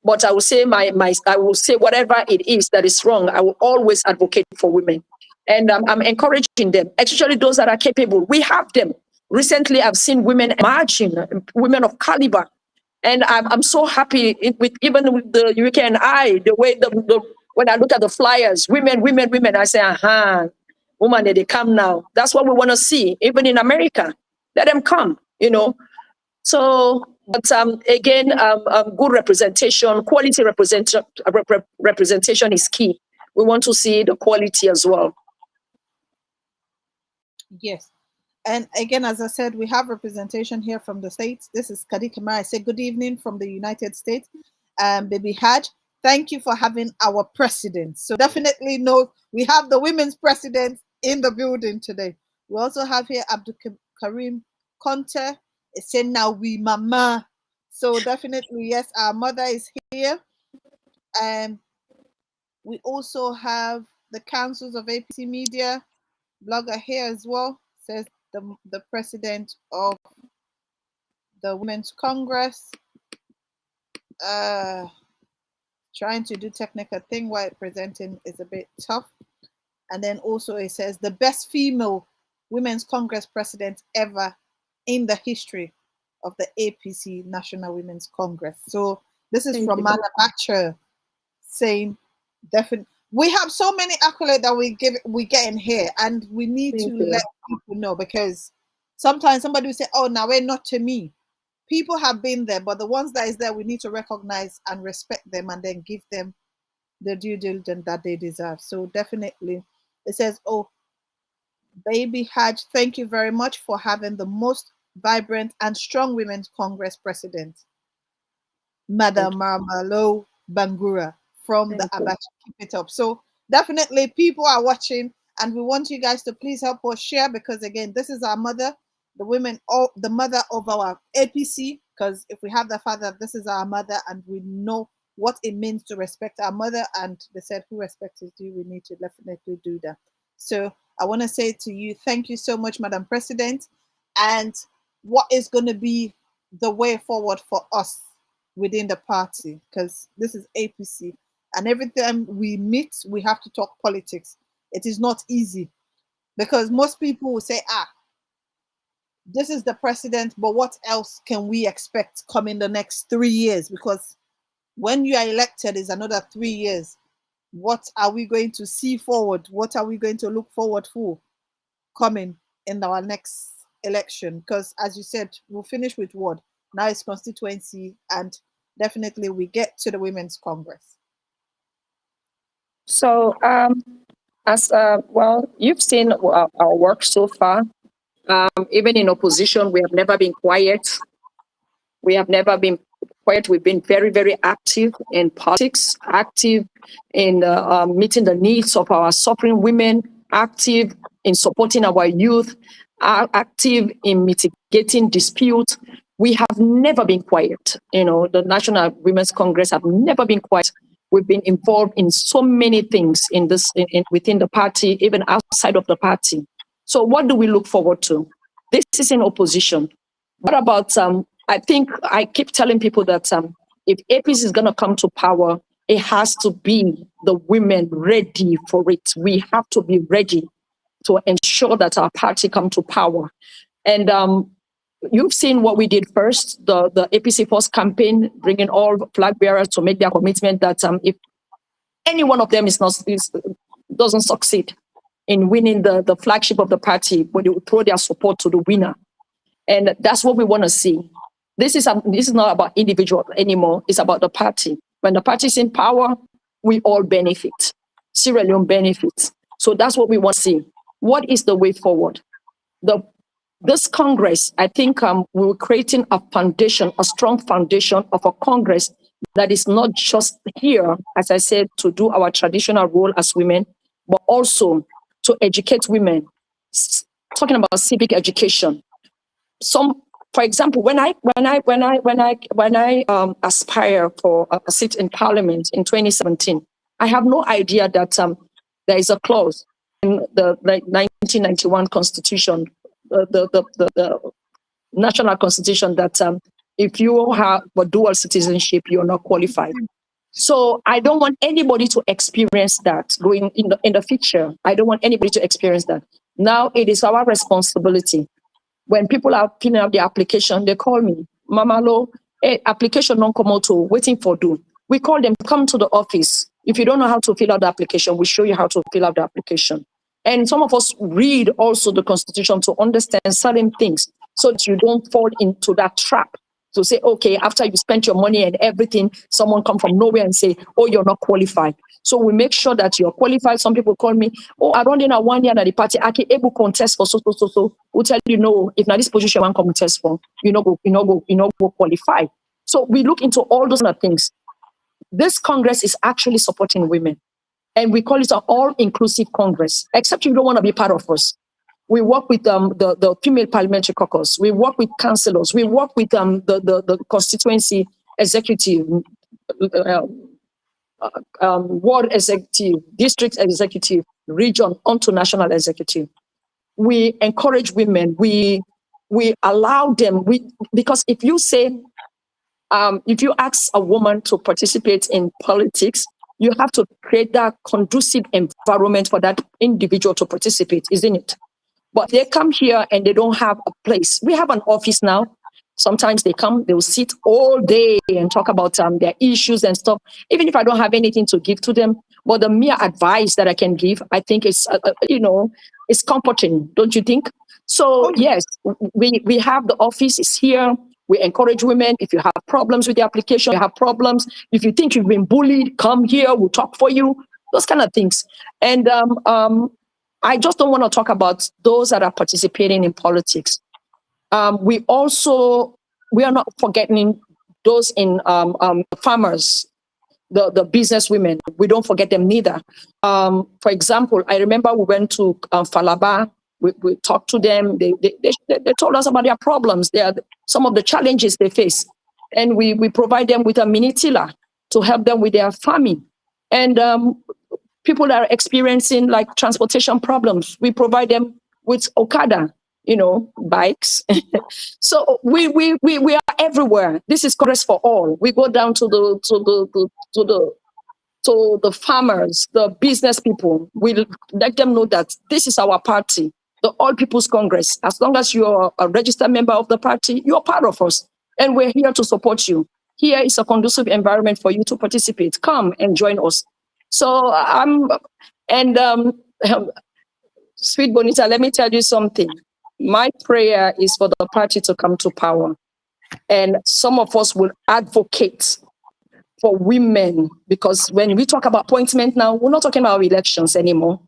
But I will say I will say whatever it is that is wrong. I will always advocate for women, and I'm encouraging them, especially those that are capable. We have them. Recently, I've seen women marching, women of caliber, and I'm so happy with even with the UK and I, the way when I look at the flyers, women, I say, woman, they come now. That's what we want to see, even in America. Let them come, So, but again, good representation, quality representation is key. We want to see the quality as well. Yes. And again, as I said, we have representation here from the States. This is Kadi Kamara. I say good evening from the United States. Baby Haj, thank you for having our president. So definitely know we have the women's president in the building today. We also have here Abdul Karim Conte. It's saying now we mama. So definitely, yes, our mother is here. And we also have the councils of APC Media blogger here as well. Says the president of the Women's Congress. Trying to do technical thing while presenting is a bit tough. And then also it says the best female Women's Congress president ever in the history of the APC National Women's Congress. So this is from Manufacturer saying definitely we have so many accolades that we get in here, and we need to let people know, because sometimes somebody will say, oh, now we're not to me. People have been there, but the ones that is there, we need to recognize and respect them and then give them the due diligence that they deserve. So definitely it says, oh, Baby Haj, thank you very much for having the most vibrant and strong Women's Congress president, Madam Mariama Lowe Bangura from the Abacha. Keep it up. So definitely people are watching, and we want you guys to please help us share, because again, this is our mother, the women, the mother of our APC, because if we have the father, this is our mother, and we know what it means to respect our mother, and they said who respects is due, we need to definitely do that. So I want to say to you, thank you so much, Madam President. And what is going to be the way forward for us within the party, because this is APC, and every time we meet, we have to talk politics. It is not easy, because most people will say, this is the president, but what else can we expect coming the next 3 years? Because when you are elected is another 3 years. What are we going to see forward? What are we going to look forward for coming in our next election? Because as you said, we'll finish with what? Now it's constituency, and definitely we get to the Women's Congress. So as well, you've seen our work so far. Even in opposition, we have never been quiet. We have never been quiet. We've been very, very active in politics, active in meeting the needs of our suffering women, active in supporting our youth, active in mitigating disputes. We have never been quiet. The National Women's Congress have never been quiet. We've been involved in so many things within the party, even outside of the party. So what do we look forward to? This is in opposition. What about, I think I keep telling people that if APC is going to come to power, it has to be the women ready for it. We have to be ready to ensure that our party come to power. And you've seen what we did first, the APC First campaign, bringing all flag bearers to make their commitment that if any one of them doesn't succeed in winning the flagship of the party, but they will throw their support to the winner. And that's what we want to see. This is not about individual anymore. It's about the party. When the party is in power, we all benefit. Sierra Leone benefits. So that's what we want to see. What is the way forward? This Congress, I think we're creating a foundation, a strong foundation of a Congress that is not just here, as I said, to do our traditional role as women, but also to educate women, talking about civic education. For example, when I aspire for a seat in Parliament in 2017, I have no idea that there is a clause in the 1991 Constitution, the National Constitution, that If you have a dual citizenship, you're not qualified. So I don't want anybody to experience that going in the future. I don't want anybody to experience that. Now it is our responsibility. When people are filling out the application, they call me, Mama Lowe, application non come out to waiting for do. We call them, come to the office. If you don't know how to fill out the application, we show you how to fill out the application. And some of us read also the Constitution to understand certain things so that you don't fall into that trap. To say, okay, after you spent your money and everything, someone come from nowhere and say, oh, you're not qualified. So we make sure that you're qualified. Some people call me, oh, I don't know 1 year at the party, I can able contest for so. We'll tell you, no, if not this position one come test for, you know go qualify. So we look into all those other things. This Congress is actually supporting women. And we call it an all-inclusive Congress, except you don't want to be part of us. We work with the female parliamentary caucus. We work with councillors. We work with the constituency executive, ward executive, district executive, region, onto national executive. We encourage women. We allow them. Because if you say, if you ask a woman to participate in politics, you have to create that conducive environment for that individual to participate, isn't it? But they come here and they don't have a place. We have an office now. Sometimes they come, they'll sit all day and talk about their issues and stuff, even if I don't have anything to give to them. But the mere advice that I can give, I think it's, it's comforting, don't you think? So yes, we have the office is here. We encourage women. If you have problems with the application, you have problems. If you think you've been bullied, come here, we'll talk for you. Those kind of things. And I just don't want to talk about those that are participating in politics. We are not forgetting those in farmers, the business women. We don't forget them neither. For example, I remember we went to Falaba. We talked to them. They told us about their problems. Some of the challenges they face. And we provide them with a mini tiller to help them with their farming. And people that are experiencing like transportation problems, we provide them with Okada, bikes. So we are everywhere. This is Congress for all. We go down to the farmers, the business people. We let them know that this is our party, the All People's Congress. As long as you're a registered member of the party, you're part of us, and we're here to support you. Here is a conducive environment for you to participate. Come and join us. So SweetBonita, let me tell you something. My prayer is for the party to come to power. And some of us will advocate for women, because when we talk about appointment now, we're not talking about elections anymore.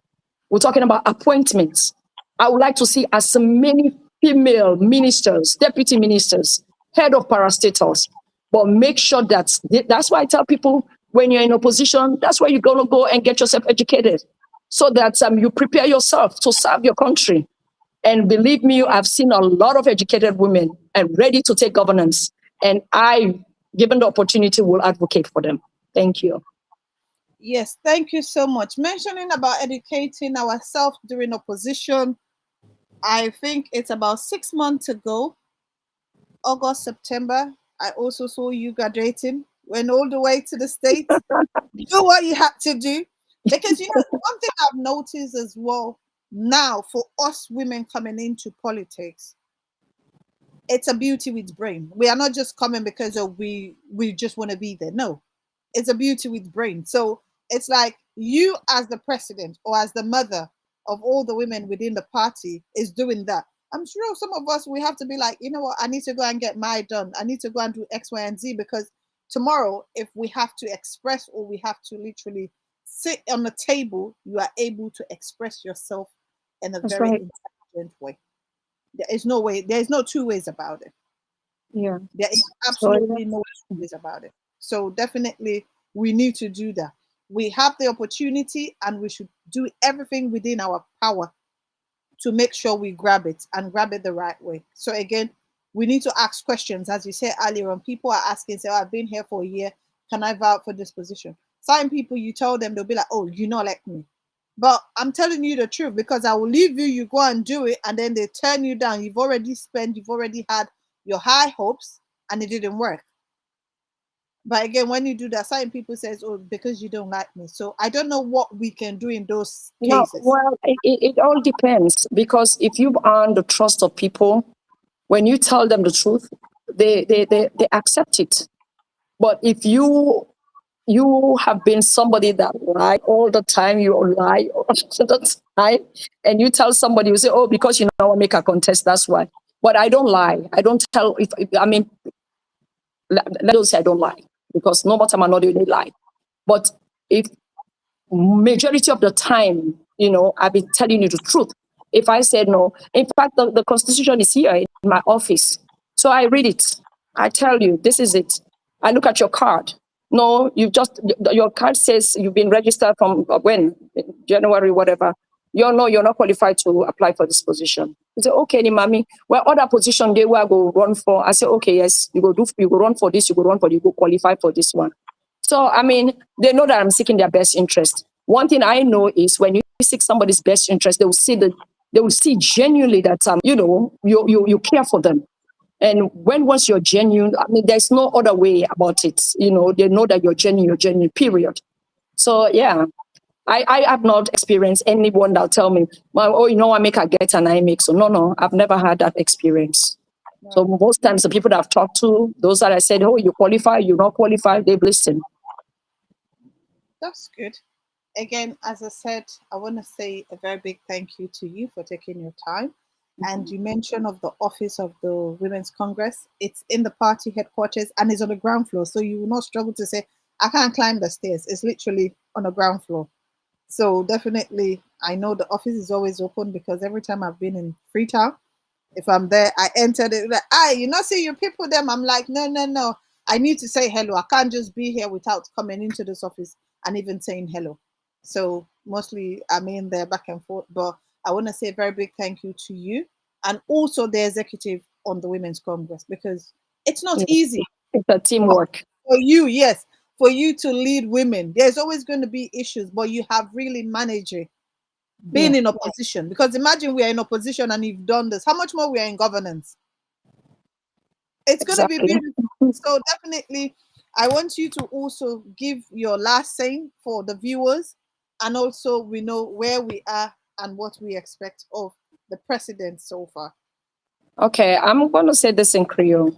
We're talking about appointments. I would like to see as many female ministers, deputy ministers, head of parastatals, but make sure that's why I tell people, when you're in opposition, that's where you're going to go and get yourself educated so that you prepare yourself to serve your country. And believe me, I've seen a lot of educated women and ready to take governance. And I, given the opportunity, will advocate for them. Thank you. Yes, thank you so much. Mentioning about educating ourselves during opposition, I think it's about 6 months ago, August, September, I also saw you graduating. Went all the way to the States, do what you had to do. Because, one thing I've noticed as well now for us women coming into politics, it's a beauty with brain. We are not just coming because we just want to be there. No, it's a beauty with brain. So it's like you as the president or as the mother of all the women within the party is doing that. I'm sure some of us, we have to be like, you know what, I need to go and get my done. I need to go and do X, Y, and Z, because tomorrow, if we have to express or we have to literally sit on the table, you are able to express yourself in a very intelligent way. There is no way, there is no two ways about it. Yeah. There is absolutely no two ways about it. So definitely we need to do that. We have the opportunity and we should do everything within our power to make sure we grab it and grab it the right way. So again, we need to ask questions. As you said earlier on, people are asking, say, oh, I've been here for a year. Can I vote for this position? Some people, you tell them, they'll be like, oh, you not like me. But I'm telling you the truth, because I will leave you, you go and do it, and then they turn you down. You've already had your high hopes, and it didn't work. But again, when you do that, certain people says, "Oh, because you don't like me." So I don't know what we can do in those No, cases. well, it all depends, because if you earn the trust of people, when you tell them the truth, they accept it. But if you have been somebody that lie all the time, you lie all the time, and you tell somebody, you say, "Oh, because you know I make a contest, that's why." But I don't lie. I don't tell. I mean, let us say I don't lie, because no matter I'm not doing lie. But if majority of the time, I've been telling you the truth. If I said no, in fact, the Constitution is here in my office. So I read it. I tell you, this is it. I look at your card. No, your card says you've been registered from when? January, whatever. You're not qualified to apply for this position. You say, okay, mommy, well, other position they will go run for. I say, okay, yes, you go run for this, you go run for, you go qualify for this one. So, I mean, they know that I'm seeking their best interest. One thing I know is when you seek somebody's best interest, they will see genuinely that, you care for them. And once you're genuine, I mean, there's no other way about it. They know that you're genuine, period. So, yeah, I have not experienced anyone that'll tell me, well, oh, I make a get and I make. So, no, I've never had that experience. So most times the people that I've talked to, those that I said, oh, you qualify, you're not qualified, they've listened. That's good. Again, as I said, I want to say a very big thank you to you for taking your time. And you mentioned of the office of the Women's Congress. It's in the party headquarters and it's on the ground floor. So you will not struggle to say, I can't climb the stairs. It's literally on the ground floor. So definitely, I know the office is always open, because every time I've been in Freetown, if I'm there, I entered it like, see your people them. I'm like, no. I need to say hello. I can't just be here without coming into this office and even saying hello. So mostly I'm in there back and forth. But I want to say a very big thank you to you and also the executive on the Women's Congress, because it's not easy. It's a teamwork. For you, yes. For you to lead women, there's always going to be issues, but you have really managed it. Being in opposition, because imagine we are in opposition and you've done this. How much more we are in governance? It's going to be beautiful. So definitely, I want you to also give your last saying for the viewers, and also we know where we are and what we expect of the president so far. Okay, I'm going to say this in Creole.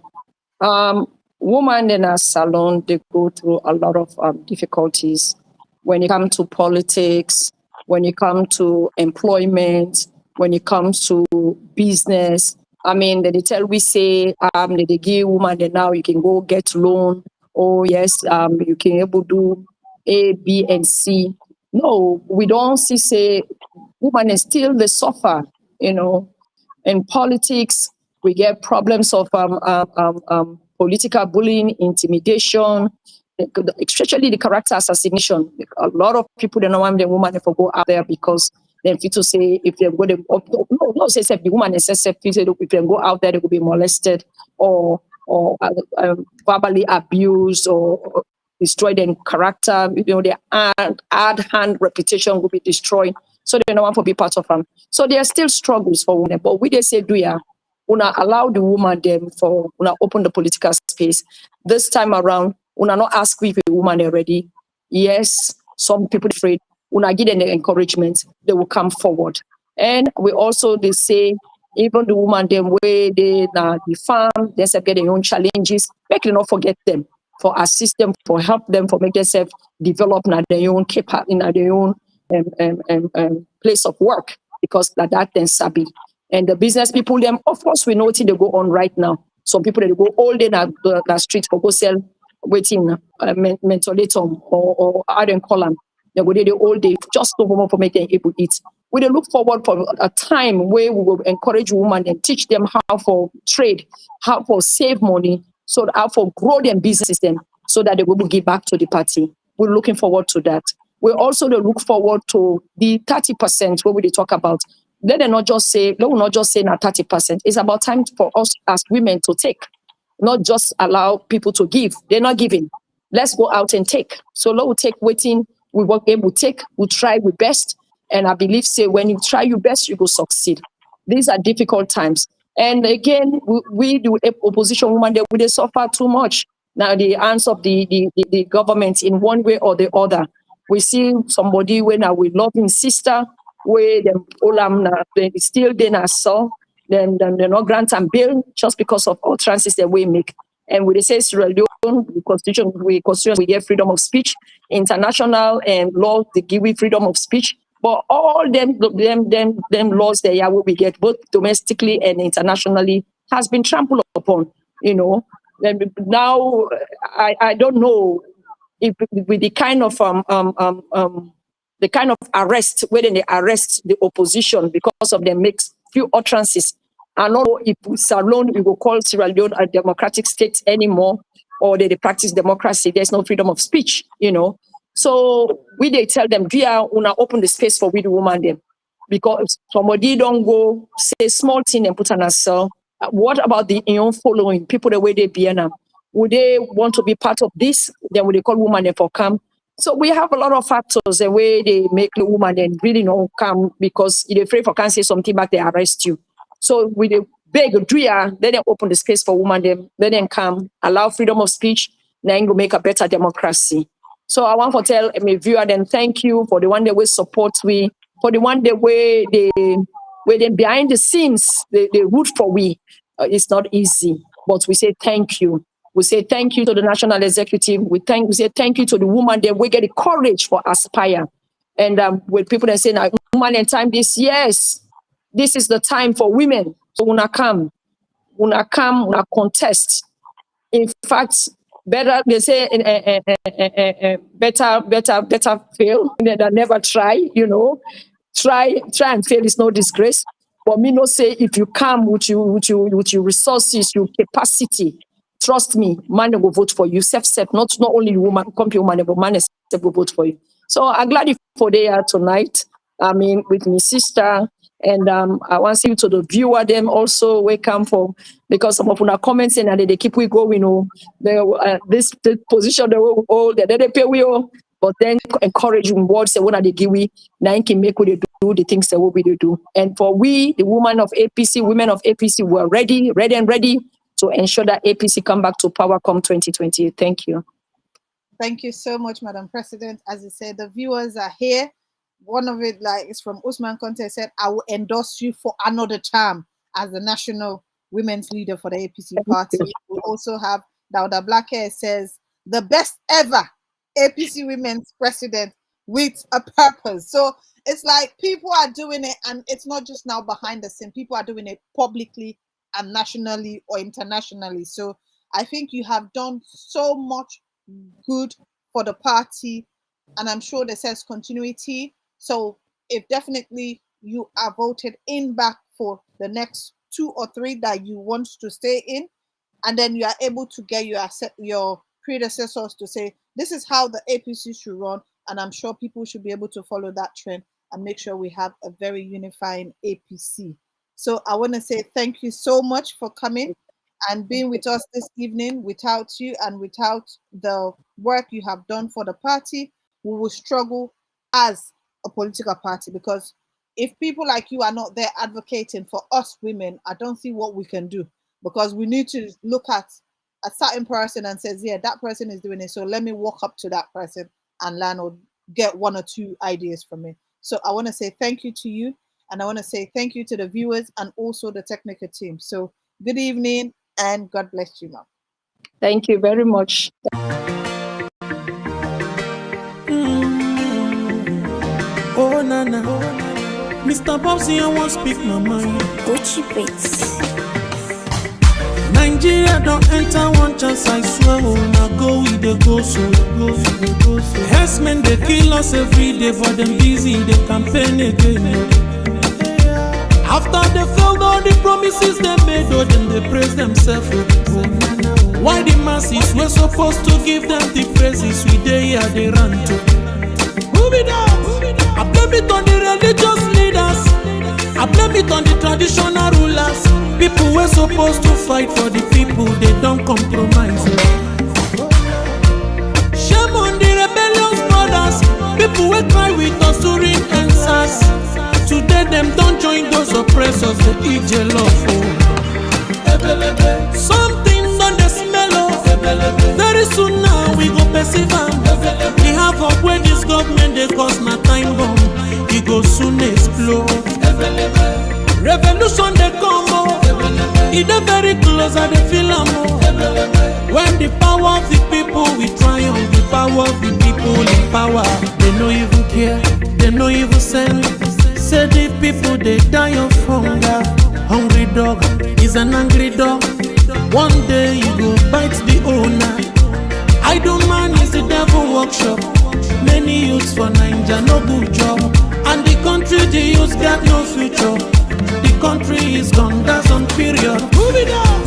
Women in a salon, they go through a lot of difficulties when it comes to politics, when it comes to employment, when it comes to business. I mean, they tell we say, they give woman that now you can go get loan. Oh, yes, you can able to do A, B, and C. No, we don't see, say, women is still they suffer, In politics, we get problems of political bullying, intimidation, especially the character assassination. A lot of people don't know why the woman never go out there, because then people say if they go, no, say the woman is if they go out there, they will be molested or verbally abused or destroy their character. Their hard hand reputation will be destroyed. So they don't want to be part of them. So there are still struggles for women. But we they say, una allow the woman them for una open the political space. This time around, una not ask if the woman are ready. Yes, some people afraid. Una give them the encouragement, they will come forward. And we also they say even the woman them way they the farm, they say get their own challenges. Make them not forget them, for assist them, for help them, for make themselves develop in their own in their own place of work, because that then sabi. And the business people, them, of course, we know what they go on right now. Some people, they go all day in the street for go sell, waiting, mentolatum or iron column. They go there all day just to for make them able to eat. We look forward for a time where we will encourage women and teach them how for trade, how for save money, so how for grow their business them, so that they will give back to the party. We're looking forward to that. We also look forward to the 30% where we talk about. They will not just say now 30%. It's about time for us as women to take, not just allow people to give. They're not giving. Let's go out and take. So we'll take waiting. We work able to take. We try our best. And I believe, say, when you try your best, you will succeed. These are difficult times. And again, we the opposition women, they suffer too much. Now the hands of the government in one way or the other. We see somebody when we love his sister, where them they still then saw, then they not grant and bail just because of utterances that we make. And we say Sierra Leone, the constitution we get freedom of speech, international and law they give we freedom of speech. But all them laws that we get both domestically and internationally has been trampled upon. And now I don't know if with the kind of arrest where they arrest the opposition because of them makes few utterances. I don't know if alone we will call Sierra Leone a democratic state anymore, or they practice democracy. There's no freedom of speech, So they tell them, we are gonna open the space for we the woman them. Because somebody don't go say small thing and put on a cell. What about the following people the way they be now? Would they want to be part of this? Then would they call woman for come? So we have a lot of factors the way they make the woman then really not come because they're afraid for can't say something back they arrest you. So we beg let them open the space for women them, let them come, allow freedom of speech, then go make a better democracy. So I want to tell my viewer then thank you for the one that will support we, for the one that way they behind the scenes they root for we. It's not easy, but we say thank you. We say thank you to the national executive. We say thank you to the woman that we get the courage for aspire. And with people that say now woman in time this yes, this is the time for women. So una come, una contest. In fact, better they say better fail than never try. Try and fail is no disgrace. But me no say if you come with your resources, your capacity, trust me, man will vote for you. Self, not only woman, company woman, but man will vote for you. So I'm glad you for there tonight. I mean, with my sister. And I want to say to the viewer them also welcome for because some of our comments and they keep we going, this position they will all they pay we all, but then encouraging words they want to give we now can make we do the things that we do. And for we, the women of APC were ready to ensure that APC come back to power come 2020. Thank you. Thank you so much, Madam President. As you said, the viewers are here. One of it, is from Usman Conte, said, I will endorse you for another term as the national women's leader for the APC party. We also have Dauda Blackhair says, the best ever APC women's president with a purpose. So it's like people are doing it, and it's not just now behind the scene. People are doing it publicly and nationally or internationally. So I think you have done so much good for the party, and I'm sure there says continuity. So if definitely you are voted in back for the next 2 or 3 that you want to stay in, and then you are able to get your predecessors to say, this is how the APC should run, and I'm sure people should be able to follow that trend and make sure we have a very unifying APC. So I want to say thank you so much for coming and being with us this evening. Without you and without the work you have done for the party, we will struggle as a political party, because if people like you are not there advocating for us women, I don't see what we can do, because we need to look at a certain person and says, yeah, that person is doing it, so let me walk up to that person and learn or get 1 or 2 ideas from it. So I want to say thank you to you, and I want to say thank you to the viewers and also the technical team. So good evening and God bless you, ma'am. Thank you very much. Oh, Nana. Mr. Bobsy, I want to speak my mind. Gucci Beats. Nigeria don't enter one chance, I swear. Oh, now go with the go so. Herdsmen, they kill us every day, but them busy, they campaign again. After they failed all the promises they made, oh, then they praise themselves. Why the masses were supposed to give them the praises we they here they run to? Move it up. I blame it on the religious leaders. I blame it on the traditional rulers. People were supposed to fight for the people, they don't compromise. Shame on the rebellious brothers. People will cry with us during answers. Today them don't join those oppressors, they eat your love. Something on the smell of. Very soon now we go perceive am. The half of where this government they cause na time bomb. It go soon explode. Revolution they come oh. It dey very close I dey feel am oh. When the power of the people we triumph, the power of the people in power. They no even care, they no even send. Say the people they die of hunger. Hungry dog is an angry dog. One day you go bite the owner. Idle man is the devil workshop. Many youths for Nigeria no good job. And the country the youths got no future. The country is gone, that's on period. Move it on.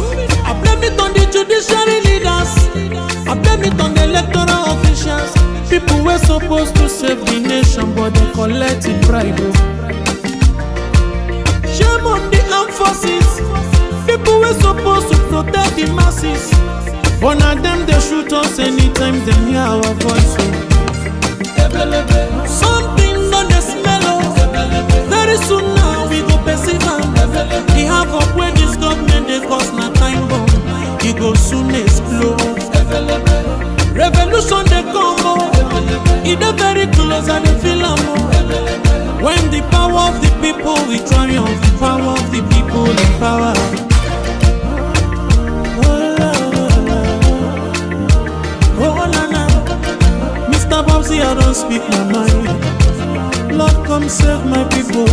I blame it on the judiciary leaders. I blame it on the electoral officials. People were supposed to save the nation, but they collected bribe. Shame on the armed forces. People were supposed to protect the masses. But now them they shoot us anytime they hear our voice. Something on the smell of. Very soon now we go perceive am. The half of where this government they cause na time bomb. It go soon explode. Revolution they come oh. It dey very close and they feel am oh. When the power of the people we triumph, the power of the people in power. Mr. Babsy, I don't speak my mind. Lord, come save my people.